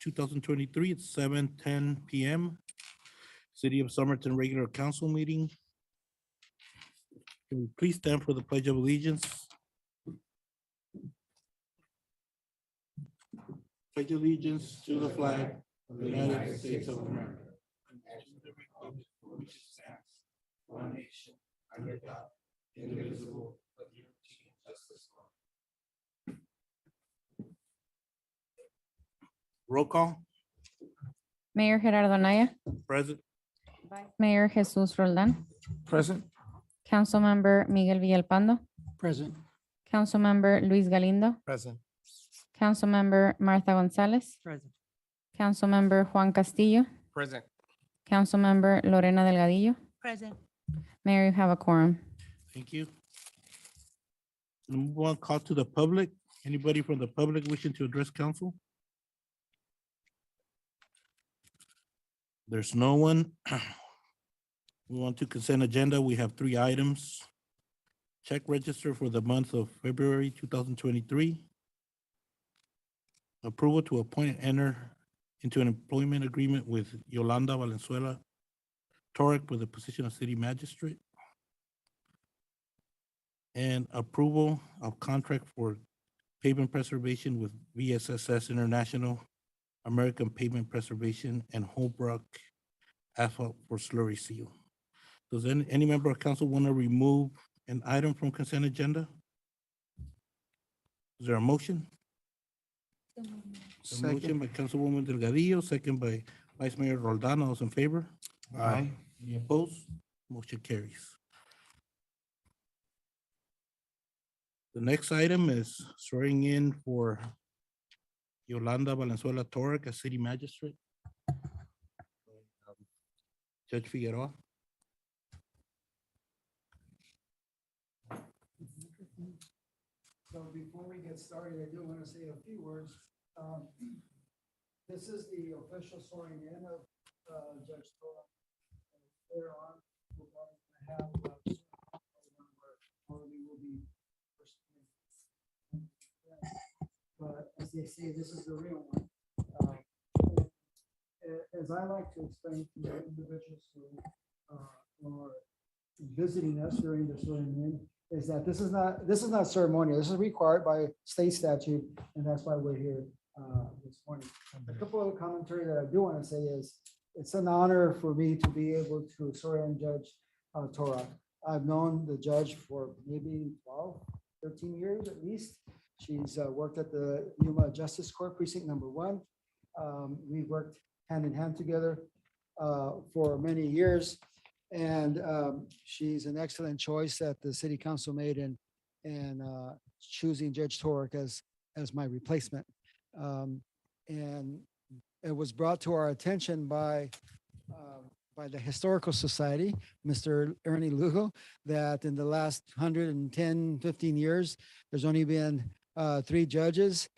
2023. It's 7:10 p.m. City of Somerton regular council meeting. Can we please stand for the Pledge of Allegiance? Pledge allegiance to the flag of the United States of America, and to the republic for which it stands, one nation, under God, indivisible, with liberty and justice for all. Roll call. Mayor Gerardo Anaya, Present. Vice Mayor Jesus Roldan, Present. Councilmember Miguel Villalpando, Present. Councilmember Luis Galindo, Present. Councilmember Martha Gonzalez, Present. Councilmember Juan Castillo, Present. Councilmember Lorena Delgadillo. Present. Mayor, you have a quorum. Thank you. One call to the public. Anybody from the public wishing to address council? There's no one. We want to consent agenda. We have 3 items. Check register for the month of February 2023. Approval to appoint and enter into an employment agreement with Yolanda Valenzuela Torok for the position of City Magistrate. And approval of contract for pavement preservation with VSSS International, American Pavement Preservation, and Holbrook Asphalt for Slurry Seal. Does any member of council want to remove an item from consent agenda? Is there a motion? A motion by Councilwoman Delgadillo, second by Vice Mayor Roldan. All those in favor? Aye. Any opposed? Motion carries. The next item is swearing in for Yolanda Valenzuela Torok as City Magistrate. Judge Figueroa. So before we get started, I do want to say a few words. This is the official swearing in of Judge Torok. Later on, we're going to have where we will be. But as they say, this is the real one. As I like to explain to the individuals who are visiting us during the swearing in, is that this is not ceremonial. This is required by state statute, and that's why we're here this morning. A couple of commentary that I do want to say is it's an honor for me to be able to swear in Judge Torok. I've known the judge for maybe 12, 13 years at least. She's worked at the Yuma Justice Court Precinct number 1. We've worked hand in hand together for many years. And she's an excellent choice that the city council made in choosing Judge Torok as my replacement. And it was brought to our attention by the Historical Society, Mr. Ernie Lugo, that in the last 110, 15 years, there's only been 3 judges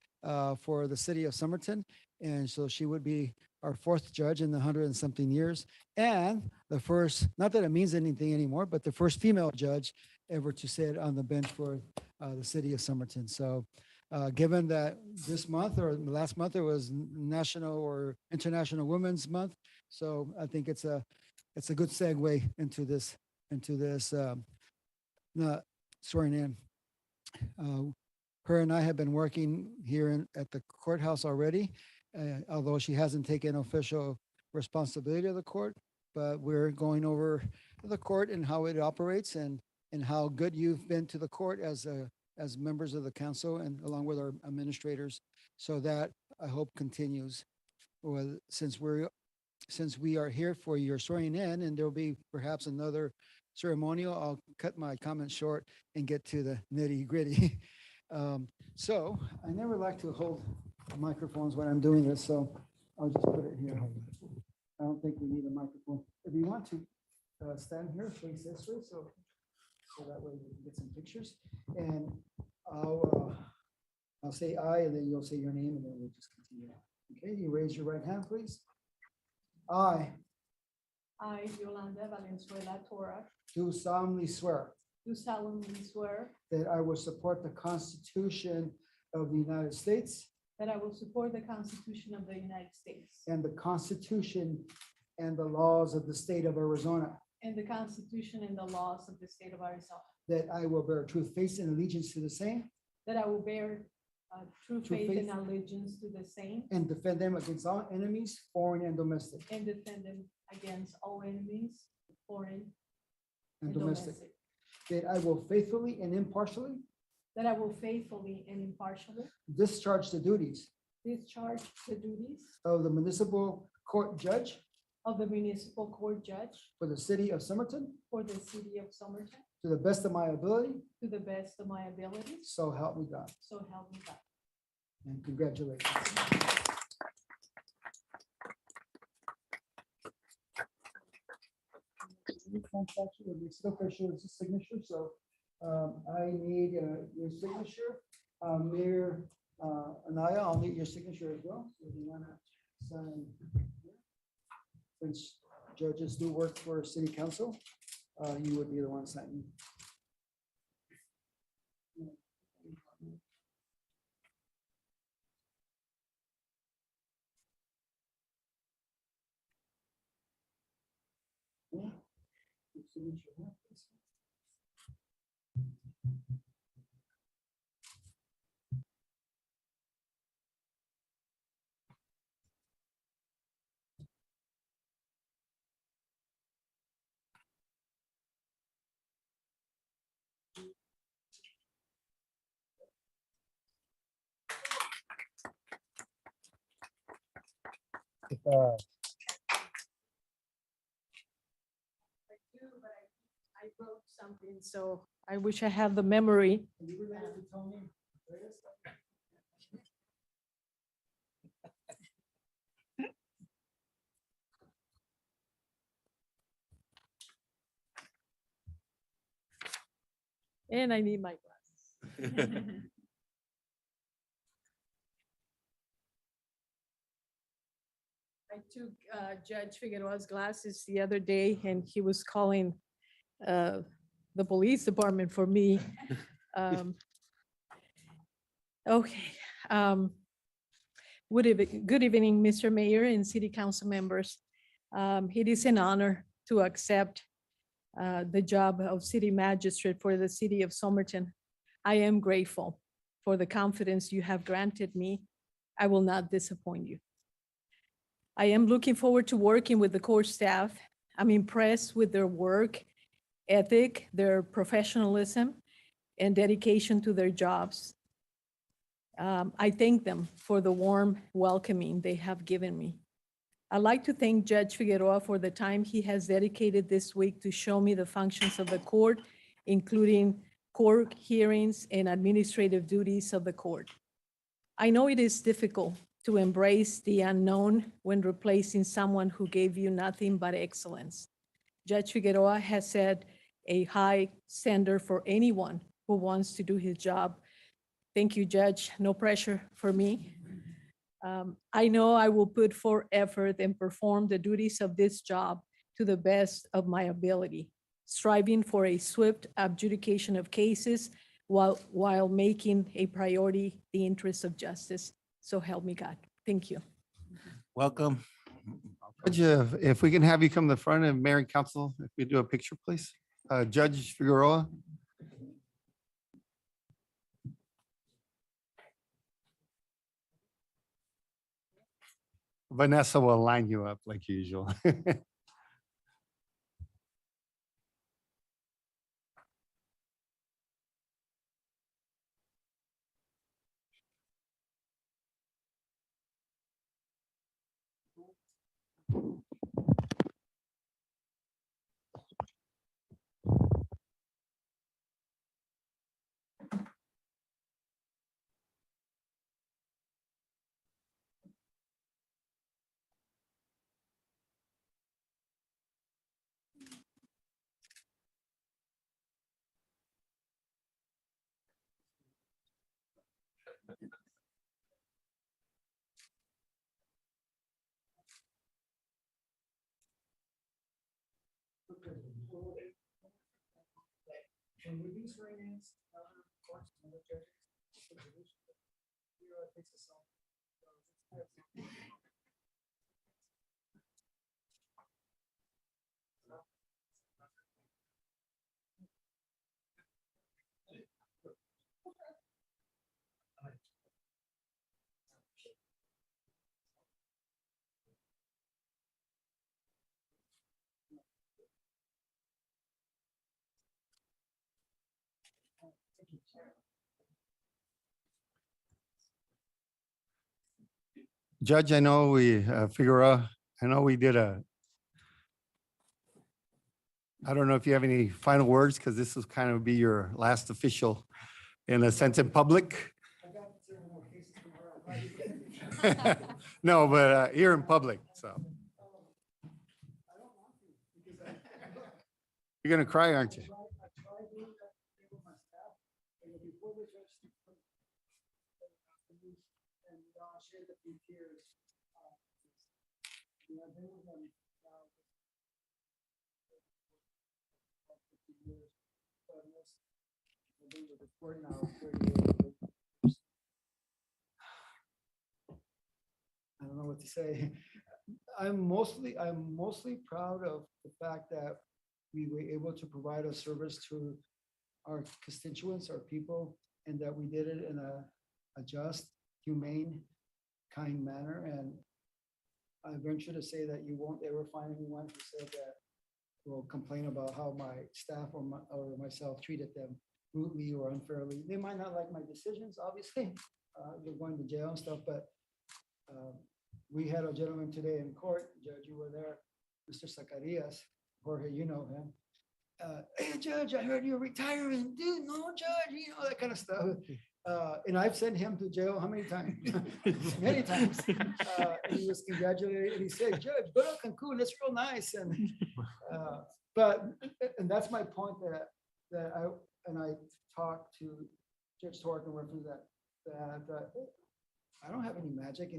for the city of Somerton. And so she would be our 4th judge in the 100 and something years. And the first, not that it means anything anymore, but the first female judge ever to sit on the bench for the city of Somerton. So given that this month or last month, it was National or International Women's Month. So I think it's a good segue into this swearing in. Her and I have been working here at the courthouse already, although she hasn't taken official responsibility of the court, but we're going over the court and how it operates and how good you've been to the court as members of the council and along with our administrators. So that I hope continues. Well, since we are here for your swearing in, and there'll be perhaps another ceremonial, I'll cut my comments short and get to the nitty gritty. So I never like to hold microphones when I'm doing this, so I'll just put it here. I don't think we need a microphone. If you want to stand here, face this way, so that way we can get some pictures. And I'll say I, and then you'll say your name, and then we'll just continue. Okay, you raise your right hand, please. I, Yolanda Valenzuela Torok, do solemnly swear do solemnly swear that I will support the Constitution of the United States that I will support the Constitution of the United States and the Constitution and the laws of the state of Arizona, and the Constitution and the laws of the state of Arizona, that I will bear true faith and allegiance to the same that I will bear true True faith and faith. allegiance to the same and defend them against all enemies, foreign and domestic, and defend them against all enemies, foreign and and domestic, domestic, that I will faithfully and impartially that I will faithfully and impartially discharge the duties discharge the duties of the municipal court judge of the municipal court judge for the city of Somerton for the city of Somerton to the best of my ability, to the best of my abilities, so help me God. so help me God. And congratulations. It makes it official, it's a signature, so I need your signature. Mayor Anaya, I'll need your signature as well. So if you want to sign here. Since judges do work for city council, you would be the one signing. Yeah. Your signature here, please. I do, but I wrote something, so I wish I had the memory. You related to Tony Reyes? And I need my glasses. I took Judge Figueroa's glasses the other day and he was calling the police department for me. Okay. Good evening, Mr. Mayor and City Council members. It is an honor to accept the job of City Magistrate for the City of Somerton. I am grateful for the confidence you have granted me. I will not disappoint you. I am looking forward to working with the court staff. I'm impressed with their work ethic, their professionalism, and dedication to their jobs. I thank them for the warm welcoming they have given me. I'd like to thank Judge Figueroa for the time he has dedicated this week to show me the functions of the court, including court hearings and administrative duties of the court. I know it is difficult to embrace the unknown when replacing someone who gave you nothing but excellence. Judge Figueroa has set a high standard for anyone who wants to do his job. Thank you, Judge. No pressure for me. I know I will put forth effort and perform the duties of this job to the best of my ability, striving for a swift adjudication of cases while making a priority the interests of justice. So help me God. Thank you. Welcome. Judge, if we can have you come to the front of Mayor and Council, if we do a picture, please. Judge Figueroa. Vanessa will line you up like usual. And with these rings, of course, and the judges, takes us on. Judge, I know we, Figueroa, I know we did I don't know if you have any final words, because this will kind of be your last official, in a sense, in public. No, but here in public, so. You're gonna cry, aren't you? I don't know what to say. I'm mostly proud of the fact that we were able to provide a service to our constituents, our people, and that we did it in a just, humane, kind manner. And I venture to say that you won't ever find anyone who said that will complain about how my staff or myself treated them rudely or unfairly. They might not like my decisions, obviously. They're going to jail and stuff, but we had a gentleman today in court, Judge, you were there, Mr. Zacarias, Jorge, you know him. Hey, Judge, I heard you're retiring. Dude, no, Judge, you know, that kind of stuff. And I've sent him to jail how many times? Many times. And he was congratulated, and he said, Judge, go to Cancun, it's real nice. And that's my point, that I talked to Judge Torok in reference to that I don't have any magic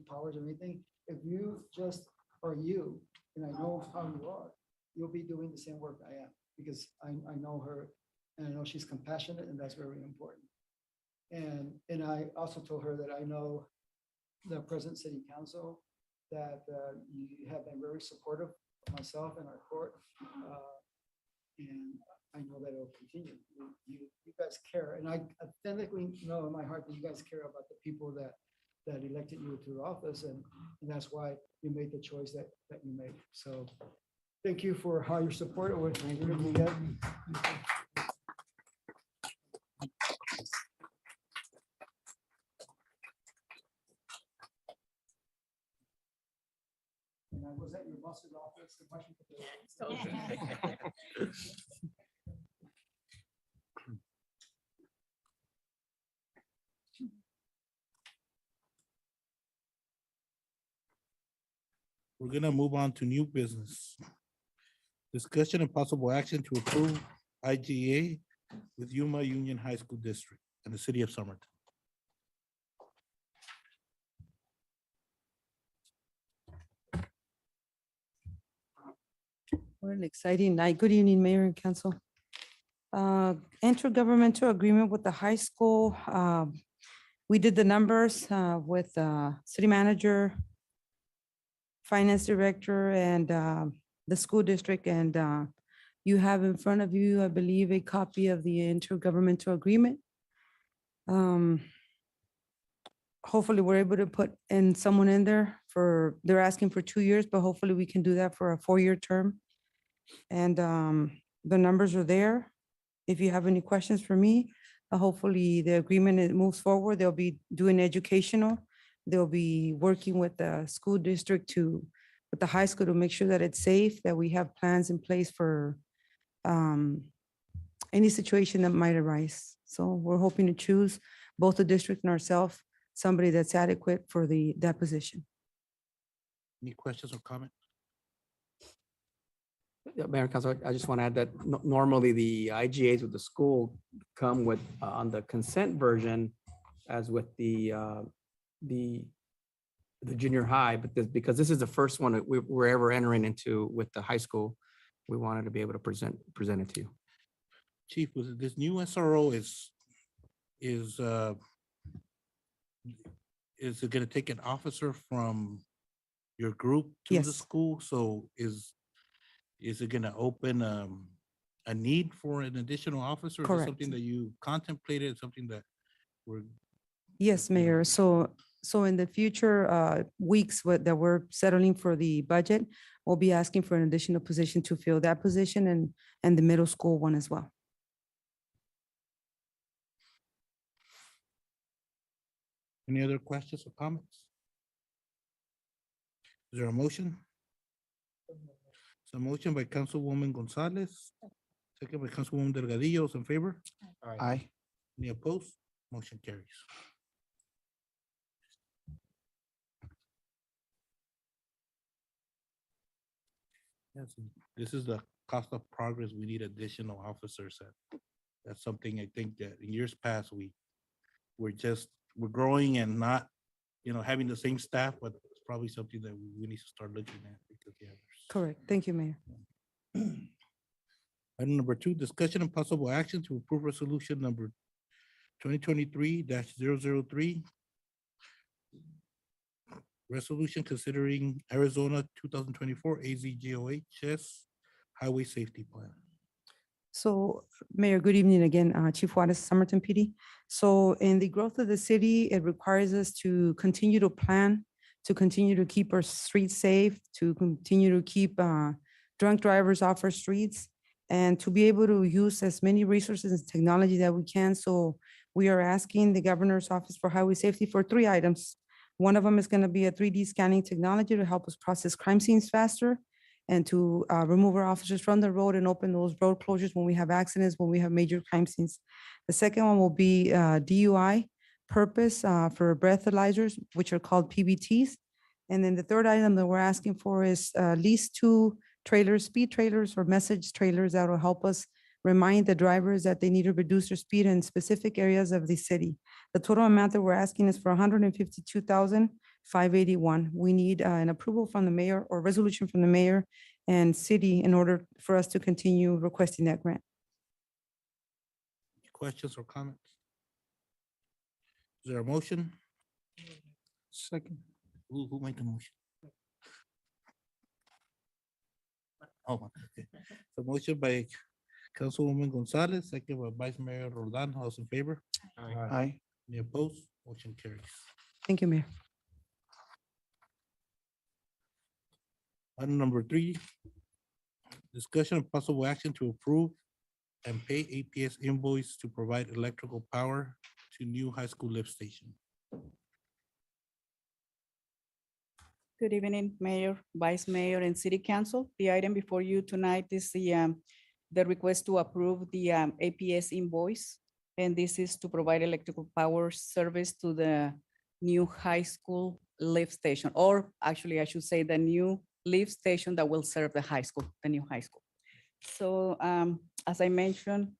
powers or anything. If you just are you, and I know how you are, you'll be doing the same work I am, because I know her, and I know she's compassionate, and that's very important. And I also told her that I know the present city council, that you have been very supportive of myself and our court. And I know that it will continue. You guys care, and I authentically know in my heart that you guys care about the people that elected you to office, and that's why you made the choice that you made. So thank you for how your support was. And I was at your boss's office in Washington. We're gonna move on to new business. Discussion and possible action to approve IGA with Yuma Union High School District and the city of Somerton. What an exciting night. Good evening, Mayor and Council. Intergovernmental agreement with the high school. We did the numbers with city manager, finance director, and the school district. And you have in front of you, I believe, a copy of the intergovernmental agreement. Hopefully, we're able to put someone in there they're asking for 2 years, but hopefully we can do that for a 4-year term. And the numbers are there. If you have any questions for me, hopefully the agreement moves forward. They'll be doing educational. They'll be working with the school district with the high school to make sure that it's safe, that we have plans in place for any situation that might arise. So we're hoping to choose both the district and ourselves, somebody that's adequate for that position. Any questions or comments? Yeah, Mayor and Council, I just want to add that normally the IGAs with the school come with on the consent version as with the junior high, but because this is the first one that we're ever entering into with the high school, we wanted to be able to present it to you. Chief, was it this new SRO is is it gonna take an officer from your group to the Yes. school? So is it gonna open a need for an additional officer? Is it Correct. something that you contemplated, something that we're, Yes, you know, Mayor. So in the future weeks that we're settling for the budget, we'll be asking for an additional position to fill that position and the middle school one as well. any other questions or comments? Is there a motion? So motion by Councilwoman Gonzalez, second by Councilwoman Delgadillo, those in favor? Aye. Any opposed? Motion carries. Yes, this is the cost of progress. We need additional officers. That's something I think that in years past, we're growing and not, having the same staff, but it's probably something that we need to start looking at because, yeah. Correct. Thank you, Mayor. Item number 2, discussion and possible action to approve resolution number 2023-003. Resolution considering Arizona 2024 AZGOHS Highway Safety Plan. So, Mayor, good evening again, Chief Juarez, Somerton PD. So in the growth of the city, it requires us to continue to plan, to continue to keep our streets safe, to continue to keep drunk drivers off our streets, and to be able to use as many resources and technology that we can. So we are asking the Governor's Office for Highway Safety for 3 items. One of them is going to be a 3D scanning technology to help us process crime scenes faster and to remove our officers from the road and open those road closures when we have accidents, when we have major crime scenes. The second one will be DUI purpose for breathalyzers, which are called PBTs. And then the third item that we're asking for is at least 2 trailers, speed trailers or message trailers that will help us remind the drivers that they need to reduce their speed in specific areas of the city. The total amount that we're asking is for $152,581. We need an approval from the mayor or resolution from the mayor and city in order for us to continue requesting that grant. Questions or comments? Is there a motion? Second. Who made the motion? Oh, okay. The motion by Councilwoman Gonzalez, second by Vice Mayor Roldan. House in favor? Aye. Any opposed? Motion carries. Thank you, Mayor. Item number 3, discussion of possible action to approve and pay APS invoice to provide electrical power to new high school lift station. Good evening, Mayor, Vice Mayor, and City Council. The item before you tonight is the request to approve the APS invoice. And this is to provide electrical power service to the new high school lift station, or actually I should say the new lift station that will serve the high school, the new high school. So as I mentioned,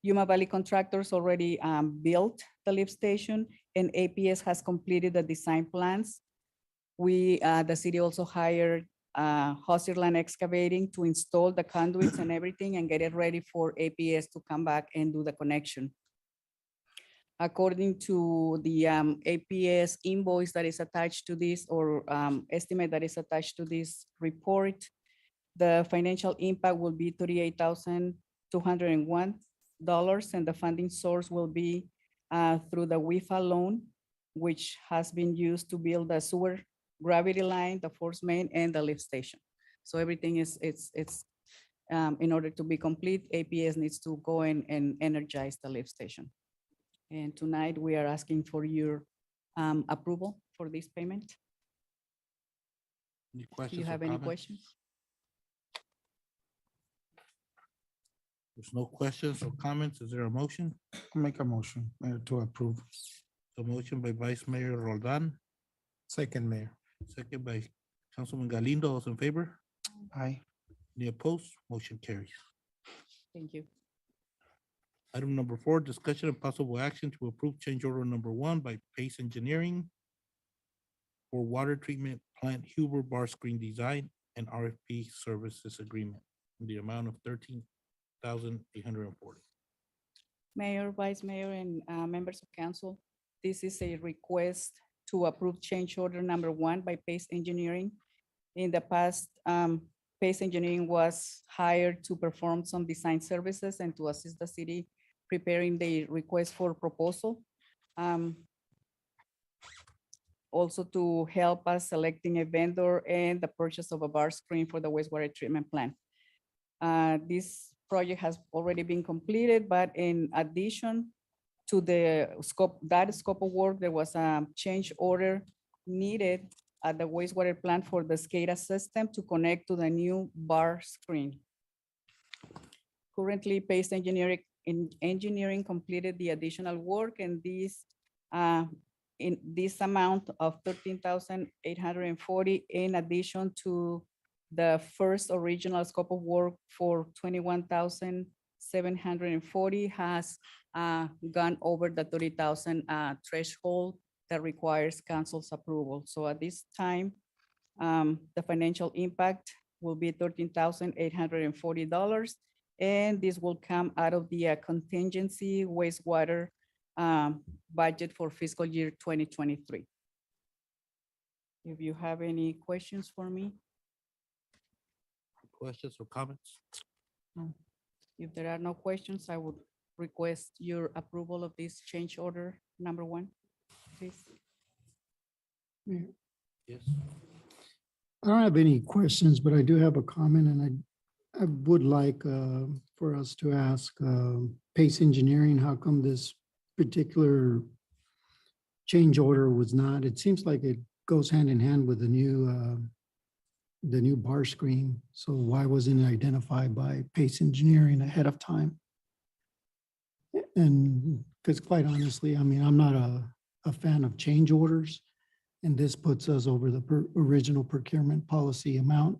Yuma Valley Contractors already built the lift station and APS has completed the design plans. The city also hired Hosserland Excavating to install the conduits and everything and get it ready for APS to come back and do the connection. According to the APS invoice that is attached to this or estimate that is attached to this report, the financial impact will be $38,201 and the funding source will be through the WIFA loan, which has been used to build the sewer gravity line, the force main, and the lift station. So everything is, in order to be complete, APS needs to go in and energize the lift station. And tonight we are asking for your approval for this payment. Any Do questions? you or have any comments? questions? There's no questions or comments. Is there a motion? Make a motion, Mayor, to approve. The motion by Vice Mayor Roldan, Second, Mayor. second by Councilman Galindo. Those in favor? Aye. Any opposed? Motion carries. Thank you. Item number 4, discussion and possible action to approve change order number 1 by Pace Engineering for water treatment plant Huber bar screen design and RFP services agreement in the amount of $13,840. Mayor, Vice Mayor, and members of council, this is a request to approve change order number 1 by Pace Engineering. In the past, Pace Engineering was hired to perform some design services and to assist the city preparing the request for proposal. Also to help us selecting a vendor and the purchase of a bar screen for the wastewater treatment plant. This project has already been completed, but in addition to the scope of work, there was a change order needed at the wastewater plant for the SCADA system to connect to the new bar screen. Currently, Pace Engineering completed the additional work, and in this amount of 13,840 in addition to the first original scope of work for 21,740 has gone over the 30,000 threshold that requires council's approval. So at this time, the financial impact will be $13,840, and this will come out of the contingency wastewater budget for fiscal year 2023. If you have any questions for me, Questions or comments? if there are no questions, I would request your approval of this change order number 1, please. Yes. I don't have any questions, but I do have a comment, and I would like for us to ask Pace Engineering, how come this particular change order was not? It seems like it goes hand in hand with the new bar screen. So why wasn't it identified by Pace Engineering ahead of time? And because quite honestly, I mean, I'm not a fan of change orders, and this puts us over the original procurement policy amount.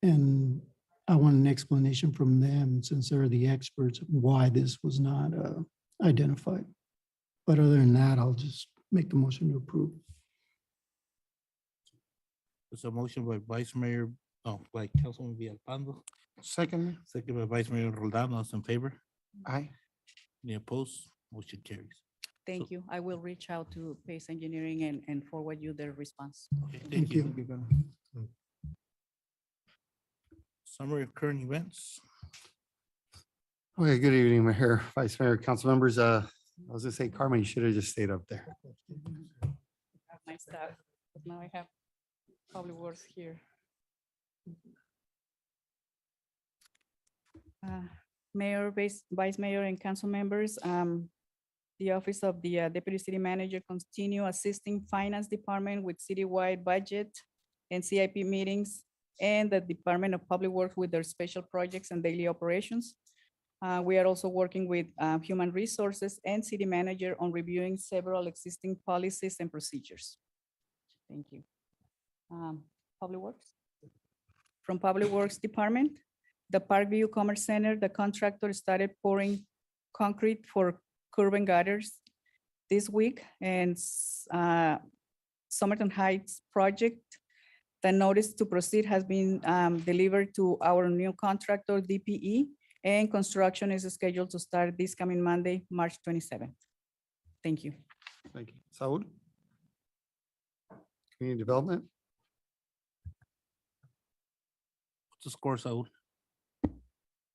And I want an explanation from them, since they're the experts, why this was not identified. But other than that, I'll just make the motion to approve. There's a motion by by Councilman Villalpando, Second, second by Vice Mayor Roldan. All those in favor? aye. Any opposed? Motion carries. Thank you. I will reach out to Pace Engineering and forward you their response. Okay, Thank you. Summary of current events. Okay, good evening, Mayor, Vice Mayor, council members. I was gonna say, Carmen, you should have just stayed up there. My staff, but now I have Public Works here. Mayor, Vice Mayor, and council members, the Office of the Deputy City Manager continue assisting Finance Department with citywide budget and CIP meetings, and the Department of Public Works with their special projects and daily operations. We are also working with Human Resources and City Manager on reviewing several existing policies and procedures. Thank you. Public Works. From Public Works Department, the Parkview Commerce Center, the contractor started pouring concrete for curb and gutters this week, and Somerton Heights project, the notice to proceed has been delivered to our new contractor, DPE, and construction is scheduled to start this coming Monday, March 27th. Thank you. Thank you. Saul? Community Development? What's the score, Saul?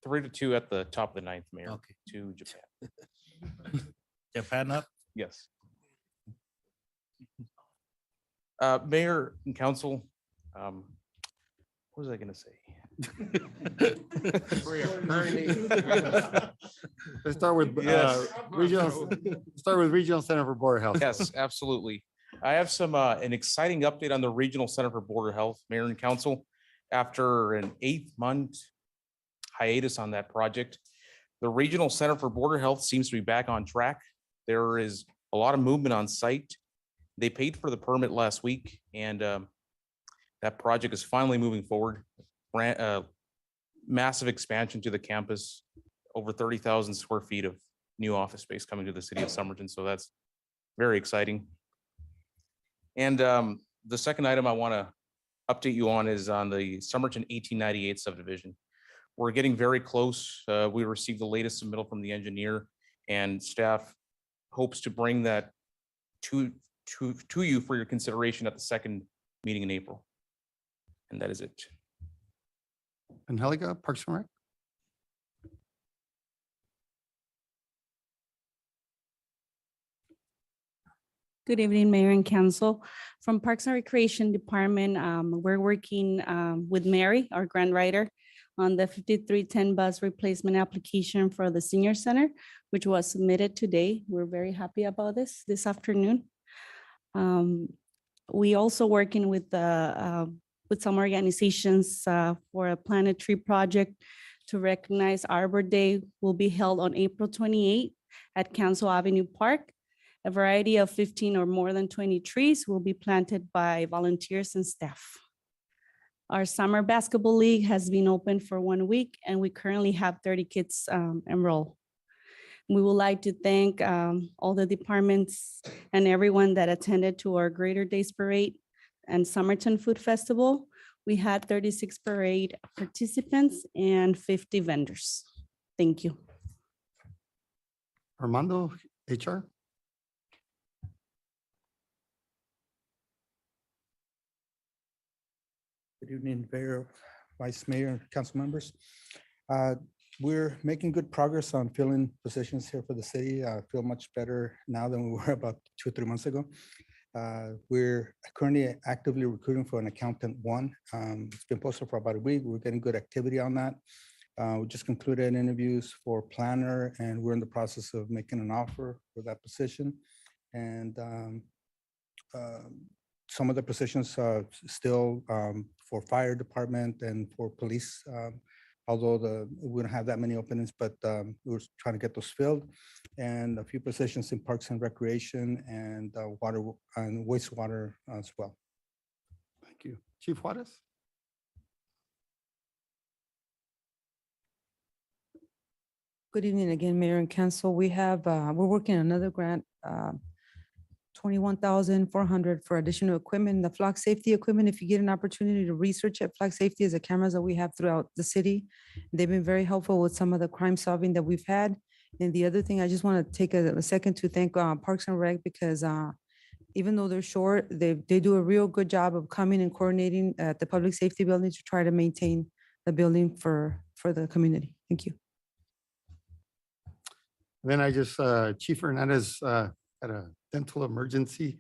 3-2 at the top of the ninth, Mayor, Okay. to Japan. Japan up? Yes. Mayor and council, what was I gonna say? Let's start with Yes. Regional Center for Border Health. Yes, absolutely. I have some, an exciting update on the Regional Center for Border Health, Mayor and Council. After an 8-month hiatus on that project, the Regional Center for Border Health seems to be back on track. There is a lot of movement on site. They paid for the permit last week, and that project is finally moving forward. Massive expansion to the campus, over 30,000 square feet of new office space coming to the city of Somerton. So that's very exciting. And the second item I want to update you on is on the Somerton 1898 subdivision. We're getting very close. We received the latest submittal from the engineer, and staff hopes to bring that to to you for your consideration at the second meeting in April. And that is it. Angelica, Parks and Rec? Good evening, Mayor and Council. From Parks and Recreation Department, we're working with Mary, our grant writer, on the 5310 bus replacement application for the senior center, which was submitted today. We're very happy about this afternoon. We also working with some organizations for a planet tree project to recognize Arbor Day will be held on April 28th at Council Avenue Park. A variety of 15 or more than 20 trees will be planted by volunteers and staff. Our summer basketball league has been open for 1 week, and we currently have 30 kids enrolled. We would like to thank all the departments and everyone that attended to our Greater Days Parade and Somerton Food Festival. We had 36 parade participants and 50 vendors. Thank you. Armando, HR? Good evening, Mayor, Vice Mayor, council members. We're making good progress on filling positions here for the city. I feel much better now than we were about 2 or 3 months ago. We're currently actively recruiting for an accountant one. It's been posted for about a week. We're getting good activity on that. We just concluded interviews for planner, and we're in the process of making an offer for that position. And some of the positions still for fire department and for police, although we don't have that many openings, but we're trying to get those filled. And a few positions in parks and recreation and water and wastewater as well. Thank you. Chief Juarez? Good evening again, Mayor and Council. We have, we're working on another grant, 21,400 for additional equipment, the flock safety equipment. If you get an opportunity to research it, flock safety is the cameras that we have throughout the city. They've been very helpful with some of the crime solving that we've had. And the other thing, I just want to take a second to thank Parks and Rec, because even though they're short, they do a real good job of coming and coordinating at the public safety building to try to maintain the building for the community. Thank you. Then I just, Chief Hernandez had a dental emergency,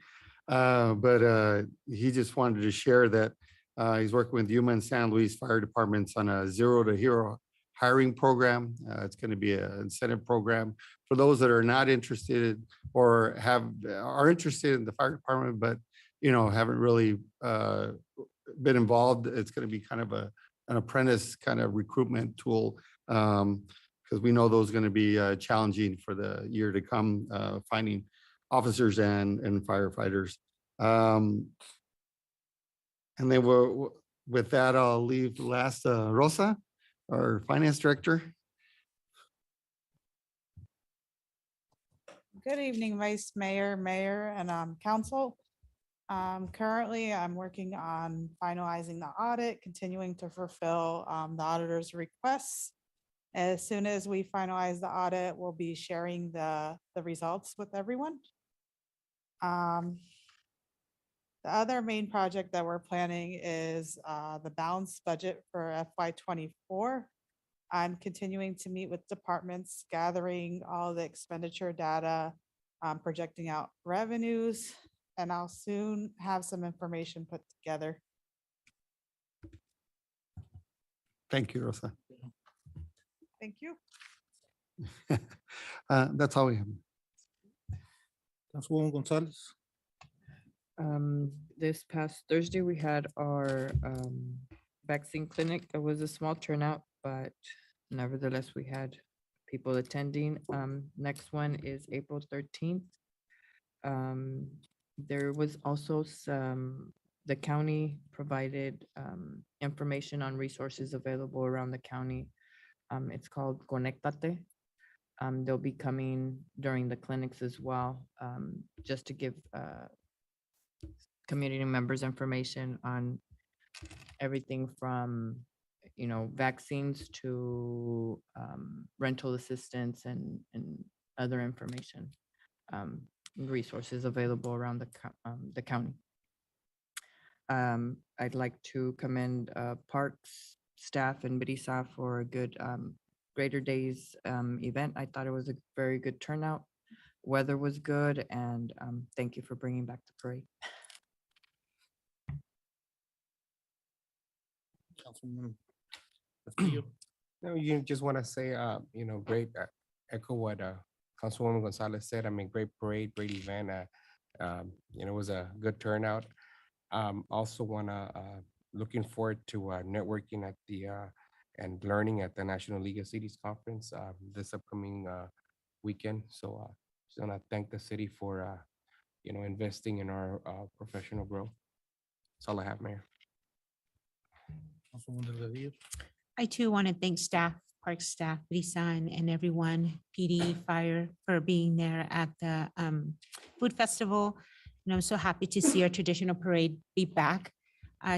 but he just wanted to share that he's working with Yuma and San Luis Fire Departments on a zero to hero hiring program. It's going to be an incentive program for those that are not interested or are interested in the fire department, but haven't really been involved. It's going to be kind of an apprentice kind of recruitment tool, because we know those are going to be challenging for the year to come, finding officers and firefighters. And then with that, I'll leave the last Rosa, our finance director. Good evening, Vice Mayor, Mayor, and Council. Currently, I'm working on finalizing the audit, continuing to fulfill the auditor's requests. As soon as we finalize the audit, we'll be sharing the results with everyone. The other main project that we're planning is the balanced budget for FY24. I'm continuing to meet with departments, gathering all the expenditure data, projecting out revenues, and I'll soon have some information put together. Thank you, Rosa. Thank you. That's all we have. Councilwoman Gonzalez. This past Thursday, we had our vaccine clinic. It was a small turnout, but nevertheless, we had people attending. Next one is April 13th. There was also the county provided information on resources available around the county. It's called Conectate. They'll be coming during the clinics as well, just to give community members information on everything from, vaccines to rental assistance and other information. resources available around the county. I'd like to commend Parks staff and Brisa for a good Greater Days event. I thought it was a very good turnout. Weather was good, and thank you for bringing back the parade. Councilman Castillo. No, you just want to say, great, echo what Councilwoman Gonzalez said. I mean, great parade, great event. It was a good turnout. Also looking forward to networking at the and learning at the National League of Cities Conference this upcoming weekend. So just want to thank the city for investing in our professional growth. That's all I have, Mayor. Councilwoman Delgadillo. I too want to thank staff, park staff, Brisa and everyone, PD, fire, for being there at the food festival. And I'm so happy to see our traditional parade be back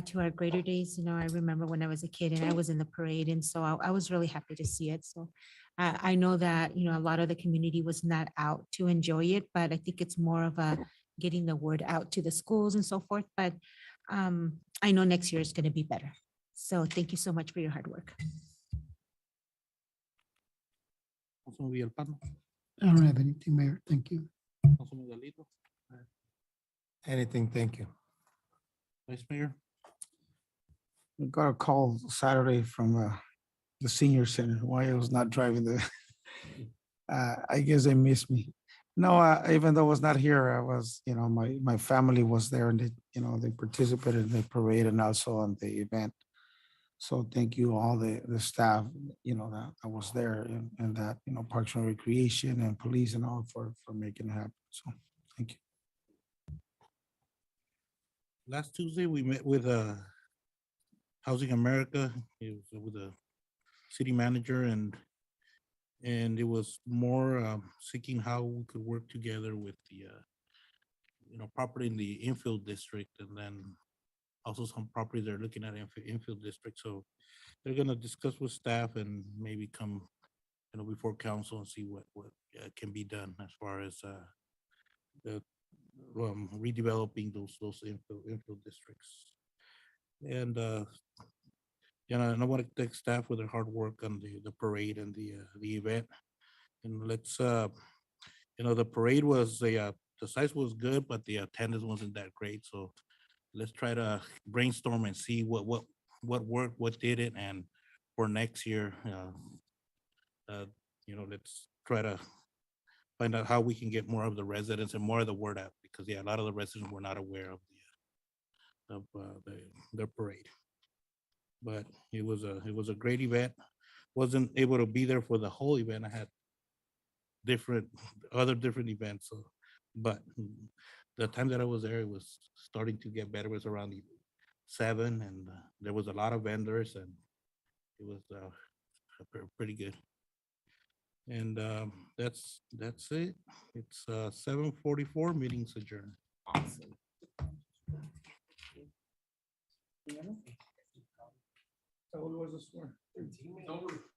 to our Greater Days. I remember when I was a kid and I was in the parade, and so I was really happy to see it. So I know that, a lot of the community was not out to enjoy it, but I think it's more of a getting the word out to the schools and so forth. But I know next year is going to be better. So thank you so much for your hard work. Councilman Villalpando. I don't have anything, Mayor. Thank you. Councilman Galito. Anything, thank you. Vice Mayor. I got a call Saturday from the senior center why I was not driving the. I guess they missed me. No, even though I was not here, I was, my family was there and they participated in the parade and also on the event. So thank you all the staff, that I was there and that, Parks and Recreation and police and all for making it happen. So thank you. Last Tuesday, we met with Housing America. It was with the city manager and it was more seeking how we could work together with the, property in the infield district, and then also some properties they're looking at infield district. So they're gonna discuss with staff and maybe come, before council and see what can be done as far as the redeveloping those infield districts. And and I want to thank staff for their hard work on the parade and the event. And let's the parade was the size was good, but the attendance wasn't that great. So let's try to brainstorm and see what worked, what did it, and for next year, let's try to find out how we can get more of the residents and more of the word out, because a lot of the residents were not aware of the parade. But it was a great event. Wasn't able to be there for the whole event. I had other different events. So, but the time that I was there, it was starting to get better. It was around 7, and there was a lot of vendors, and it was pretty good. And that's it. It's 7:44. Meeting's adjourned. Awesome. So what was this for? 13 minutes.